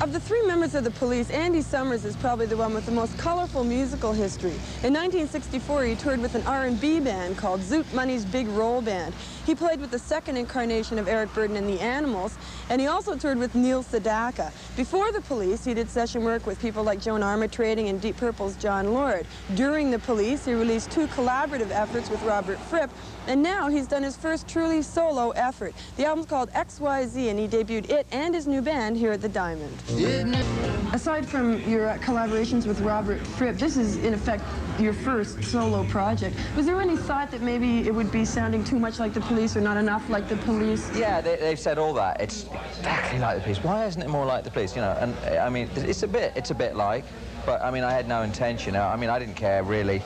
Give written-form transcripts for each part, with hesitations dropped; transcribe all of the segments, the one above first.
Of the three members of the Police, Andy Summers is probably the one with the most colorful musical history. In 1964, he toured with an R&B band called Zoot Money's Big Roll Band. He played with the second incarnation of Eric Burdon and the Animals, and he also toured with Neil Sedaka. Before the Police, he did session work with people like Joan Armatrading and Deep Purple's John Lord. During the Police, he released 2 collaborative efforts with Robert Fripp, and now he's done his first truly solo effort. The album's called XYZ, and he debuted it and his new band here at the Diamond. Aside from your collaborations with Robert Fripp, this is, in effect, your first solo project. Was there any thought that maybe it would be sounding too much like the Police or not enough like the Police? Yeah, they've said all that. It's exactly like the Police. Why isn't it more like the Police, you know? And, I mean, it's a bit like, but, I mean, I had no intention. I mean, I didn't care, really,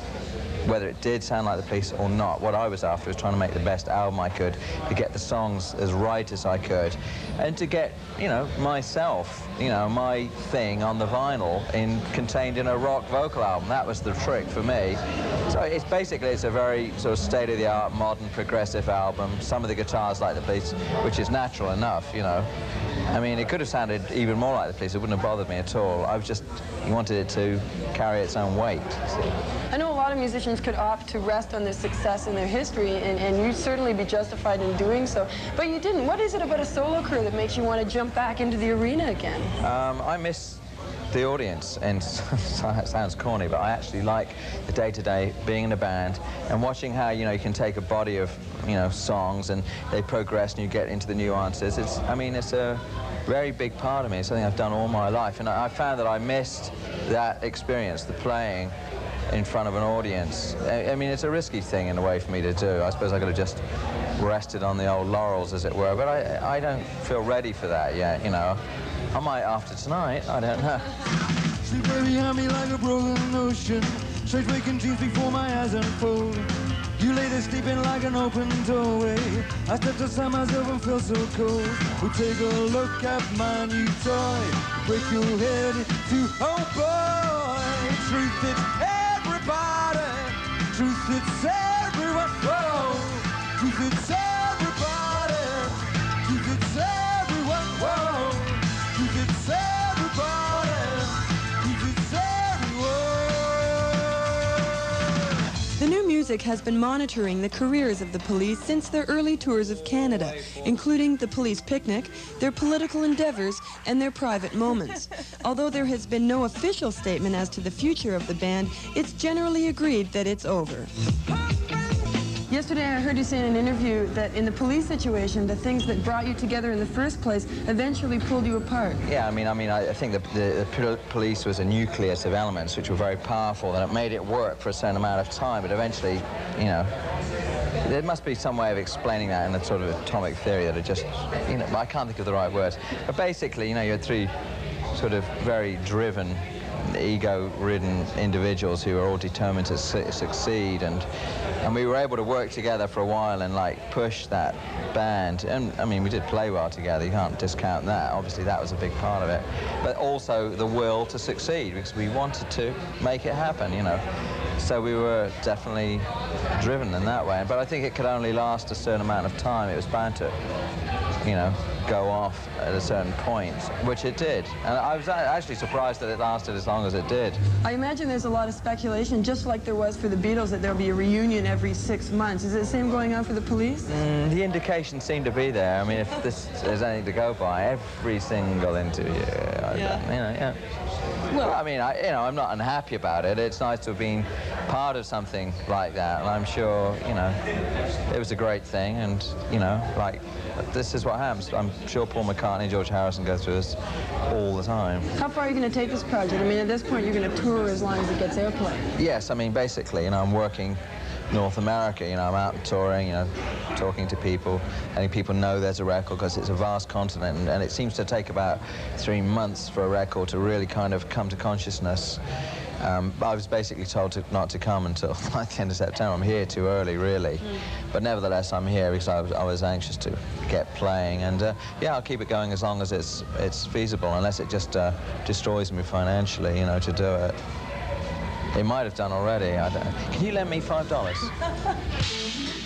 whether it did sound like the Police or not. What I was after was trying to make the best album I could, to get the songs as right as I could, and to get, you know, myself, you know, my thing on the vinyl contained in a rock vocal album. That was the trick for me. So it's basically, it's a very sort of state-of-the-art, modern, progressive album. Some of the guitars like the Police, which is natural enough, you know. I mean, it could have sounded even more like the Police. It wouldn't have bothered me at all. I was just, wanted it to carry its own weight, see. I know a lot of musicians could opt to rest on their success and their history, and you'd certainly be justified in doing so. But you didn't. What is it about a solo career that makes you want to jump back into the arena again? I miss the audience, and it sounds corny, but I actually like the day-to-day being in a band and watching how, you know, you can take a body of, you know, songs and they progress and you get into the nuances. I mean, it's a very big part of me. It's something I've done all my life, and I found that I missed that experience, the playing in front of an audience. I mean, it's a risky thing in a way for me to do. I suppose I could have just rested on the old laurels, as it were, but I don't feel ready for that yet, you know. I might after tonight, I don't know. Sleep right behind me like a broken ocean, strange waking dreams before my eyes unfold. You lay there sleeping like an open doorway. I stepped outside myself and feel so cold. We'll take a look at my new toy. Break your head into, oh boy. Truth, it's everybody. Truth, it's everyone. Whoa. Truth, it's everybody. Truth, it's everyone. Whoa. Truth, it's everybody. Truth, it's everyone. The new music has been monitoring the careers of the Police since their early tours of Canada, including the Police Picnic, their political endeavors, and their private moments. Although there has been no official statement as to the future of the band, it's generally agreed that it's over. Yesterday, I heard you say in an interview that in the Police situation, the things that brought you together in the first place eventually pulled you apart. Yeah, I think the Police was a nucleus of elements which were very powerful, and it made it work for a certain amount of time, but eventually, you know, there must be some way of explaining that in a sort of atomic theory that it just, you know, I can't think of the right words. But basically, you know, you had 3 sort of very driven, ego-ridden individuals who were all determined to succeed, and we were able to work together for a while and, like, push that band. And I mean, we did play well together, you can't discount that. Obviously that was a big part of it, but also the will to succeed, because we wanted to make it happen, you know. So we were definitely driven in that way, but I think it could only last a certain amount of time. It was bound to, you know, go off at a certain point, which it did. And I was actually surprised that it lasted as long as it did. I imagine there's a lot of speculation, just like there was for the Beatles, that there'll be a reunion every 6 months. Is it the same going on for the Police? The indications seem to be there. I mean, if this is anything to go by, every single interview, you know, yeah. Well, I mean, you know, I'm not unhappy about it. It's nice to have been part of something like that, and I'm sure, you know, it was a great thing, and, you know, like, this is what happens. I'm sure Paul McCartney and George Harrison go through this all the time. How far are you going to take this project? I mean, at this point, you're going to tour as long as it gets airplay. Yes, I mean, basically, you know, I'm working North America, you know, I'm out touring, you know, talking to people, letting people know there's a record, because it's a vast continent, and it seems to take about 3 months for a record to really kind of come to consciousness. I was basically told not to come until like the end of September. I'm here too early, really. But nevertheless, I'm here because I was anxious to get playing. And yeah, I'll keep it going as long as it's feasible, unless it just destroys me financially, you know, to do it. It might have done already. I don't know. Can you lend me $5?